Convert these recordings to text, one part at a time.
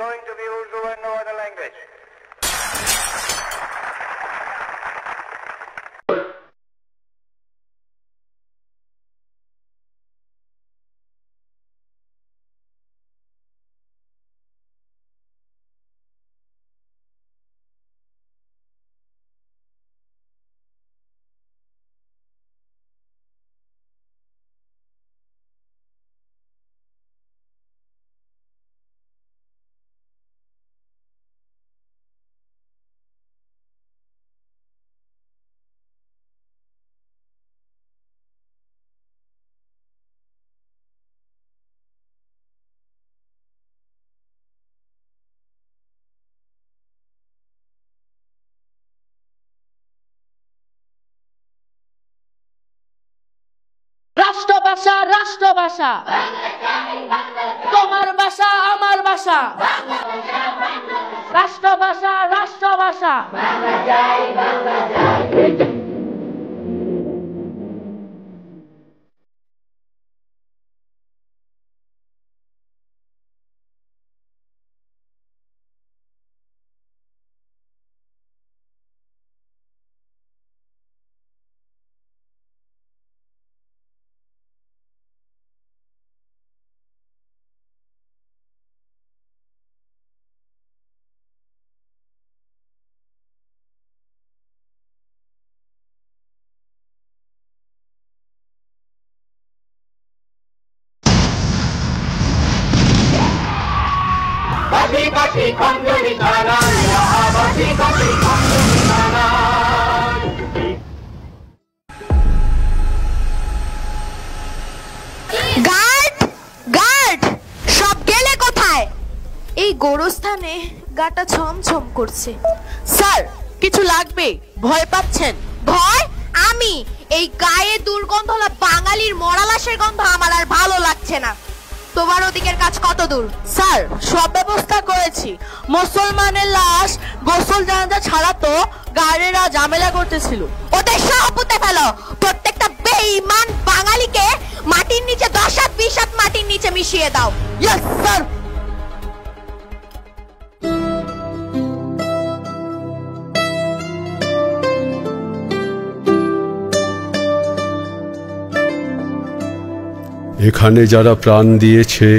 going to be Urdu and no other language. রাষ্ট্রভাষা রাষ্ট্রভাষা তোমার ভাষা আমার ভাষা রাষ্ট্রভাষা রাষ্ট্রভাষা এই গোরস্থানে গাটা ছমছম করছে। স্যার কিছু লাগবে? ভয় পাচ্ছেন? ভয়? আমি এই গায়ে দুর্গন্ধ বাঙালির মরা লাশের গন্ধ আমার আর ভালো লাগছে না। তোমার ওদিকের কাজ কত দূর? স্যার সব ব্যবস্থা করেছি। মুসলমানের লাশ গোসল জানাজা ছাড়া তো গাড়িরা ঝামেলা করতেছিল। ওদের সব পুঁতে ফেলো। প্রত্যেকটা বেঈমান বাঙালিকে মাটির নিচে 10 হাত 20 হাত মাটির নিচে মিশিয়ে দাও। Yes sir. এখানে যারা প্রাণ দিয়েছে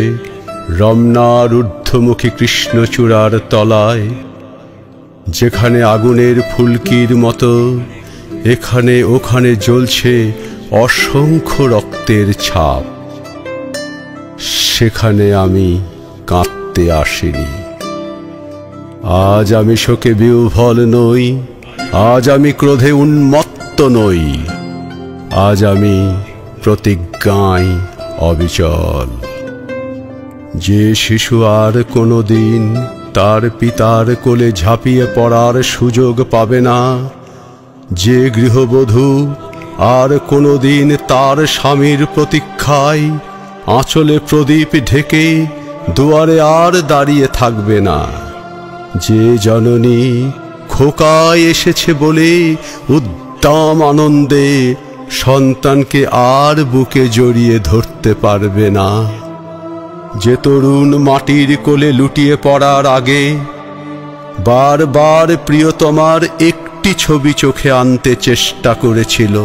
রমনার ঊর্ধ্বমুখী কৃষ্ণচূড়ার তলায়, যেখানে আগুনের ফুলকির মতো এখানে ওখানে জ্বলছে অসংখ্য রক্তের ছাপ, সেখানে আমি কাঁদতে আসিনি। আজ আমি শোকে বিহ্বল নই, আজ আমি ক্রোধে উন্মত্ত নই, আজ আমি প্রতিজ্ঞায় অবিচল। যে শিশু আর কোনোদিন তার পিতার কোলে ঝাঁপিয়ে পড়ার সুযোগ পাবে না, যে গৃহবধূ আর কোনোদিন তার স্বামীর প্রতীক্ষায় আঁচলে প্রদীপ ঢেকে দুয়ারে আর দাঁড়িয়ে থাকবে না, যে জননী খোকায় এসেছে বলে উদ্দাম আনন্দে সন্তানকে আর বুকে জড়িয়ে ধরতে পারবে না, যে তরুণ মাটির কোলে লুটিয়ে পড়ার আগে বারবার প্রিয়তমার একটি ছবি চোখে আনতে চেষ্টা করেছিল,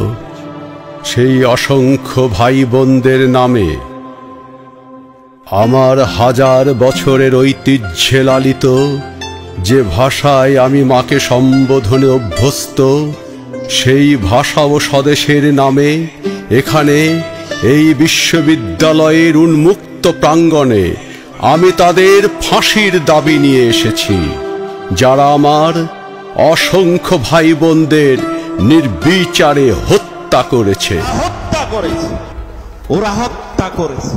সেই অসংখ্য ভাই বোনদের নামে আমার হাজার বছরের ঐতিহ্যে লালিত যে ভাষায় আমি মাকে সম্বোধনে অভ্যস্ত, সেই ভাষা ও স্বদেশের নামে এখানে এই বিশ্ববিদ্যালয়ের উন্মুক্ত প্রাঙ্গণে আমি তাদের ফাঁসির দাবি নিয়ে এসেছি, যারা আমার অসংখ্য ভাই বোনদের নির্বিচারে হত্যা করেছে। ওরা হত্যা করেছে।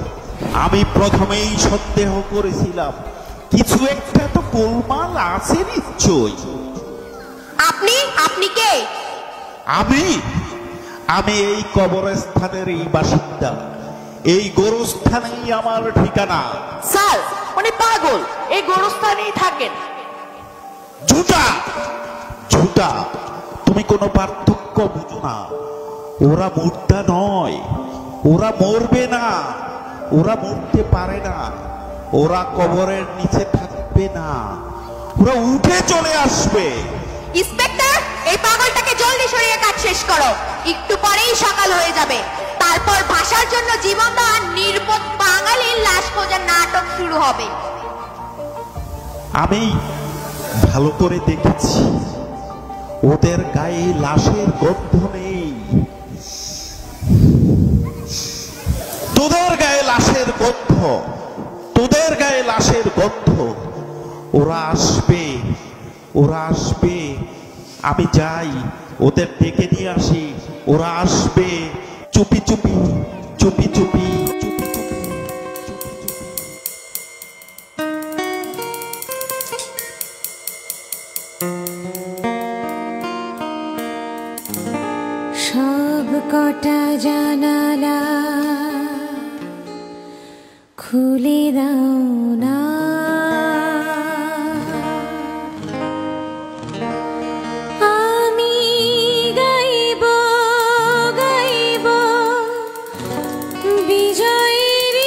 আমি প্রথমেই সন্দেহ করেছিলাম কিছু একটা তো গোলমাল আছে নিশ্চয়ই। আপনি কে? আমি এই কবরস্থানের এই বাসিন্দা। এই গোরস্থানেই আমার ঠিকানা। স্যার উনি পাগল, এই গোরস্থানেই থাকেন। ঝুটা, তুমি কোনো পার্থক্য বুঝো না। ওরা মুর্দা নয়, ওরা মরবে না, ওরা মরতে পারে না, ওরা কবরের নিচে থাকবে থাকবে না, ওরা উঠে চলে আসবে। ইন্সপেক্টর, এই পাগলটাকে জলদি সরিয়ে কাজ শেষ করো, একটু পরেই সকাল হয়ে যাবে। তারপর ভাষার জন্য জীবন দেওয়া নির্বোধ বাঙালির লাশ খোঁজার নাটক শুরু হবে। আমি ভালো করে দেখেছি, ওদের গায়ে লাশের গন্ধ নেই। তোদের গায়ে লাশের গন্ধ, তোদের গায়ে লাশের গন্ধ। ওরা আসবে, ওরা আসবে। আমি যাই, ওদের ডেকে নিয়ে আসি। ওরা আসবে চুপি চুপি, চুপি চুপি, চুপি চুপি। সব কটা জানালা খুলে দাও না, আমি গাইব গাইব বিজয়ের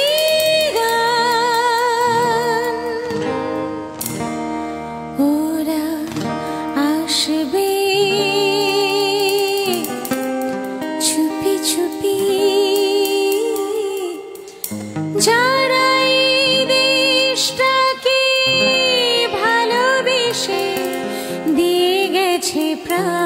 গান। ওরা আসবে চুপি চুপি, যারা এই দেশটাকে ভালোবেসে দিয়ে গেছে প্রাণ।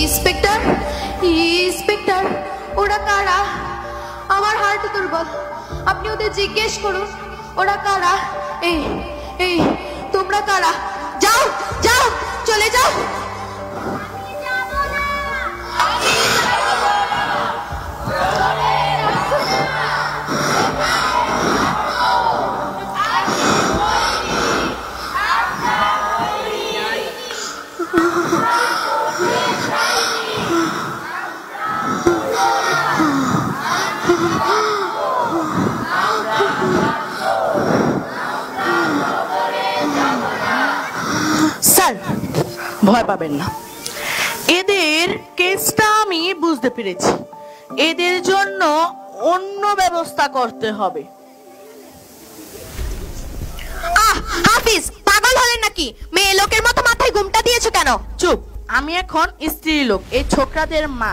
ইন্সপেক্টর, ইন্সপেক্টর, ওরা কারা? আমার হার্ট দুর্বল, আপনি ওদের জিজ্ঞেস করুন ওরা কারা। এই এই তোমরা কারা? যাও যাও, চলে যাও। স্যার, ভয় পাবেন না, এদের কেসটা আমি বুঝতে পেরেছি। এদের জন্য অন্য ব্যবস্থা করতে হবে। হাফিজ, পাগল হলেন নাকি? মেয়ে লোকের মতো মাথায় ঘুমটা দিয়েছো কেন? চুপ, আমি এখন স্ত্রী লোক, এই ছোকরাদের মা।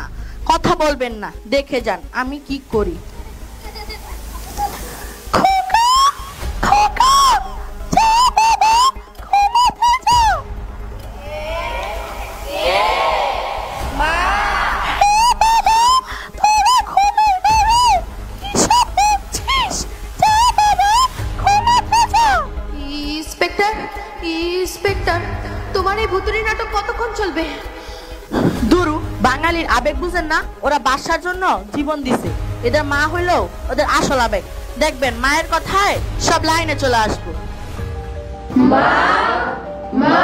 কথা বলবেন না, দেখে যান আমি কি করি। ইন্সপেক্টর, তোমার এই ভুতুড়ি নাটক কতক্ষণ চলবে? দুরু, বাঙালির আবেগ বুঝেন না? ওরা বাসার জন্য জীবন দিছে, এদের মা হইলো ওদের আসল আবেগ। দেখবেন মায়ের কথায় সব লাইনে চলে আসবো। মা, মা,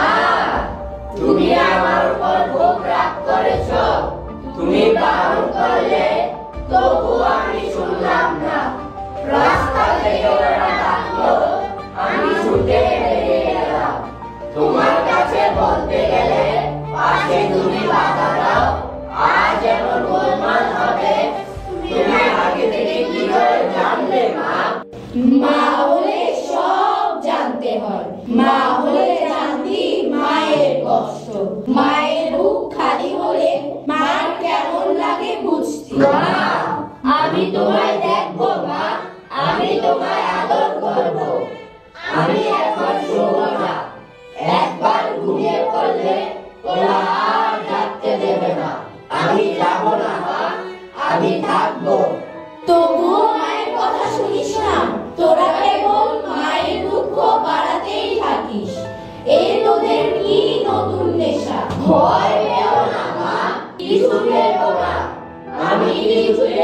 তুমি আমার উপর খুব রাগ করেছো। তুমি বারণ করলে তবু আমি শুনলাম না। রাস্তা থেকে ওরা ডাকলো, আমি ছুটে বেরিয়ে গেলাম। তোমার কাছে বলতে গেলে পাশে তুমি বাধা দাও। আজ এমন গোলমাল হবে, তুমি আগে থেকে কি করে জানলে মা? মা হলে সব জানতে হয়। মা হলে জানতি মায়ের কষ্ট, মায়ের বুক খালি হলে মার কেমন লাগে বুঝতি। মা, আমি তোমায় দেখবো মা, আমি তোমায় আদর করব। আমি এখন শোবো না, একবার ঘুমিয়ে পড়লে ওরা আর জাগতে দেবে না। আমি যাব না মা, আমি থাকবো। তবুও মায়ের কথা শুনিস না, তোরা কেবল মায়ের দুঃখ বাড়াতেই থাকিস। এই তোদের কি নতুন নেশা? ভয় পেও না মা, কিছু ভেবো না, আমি কিছুই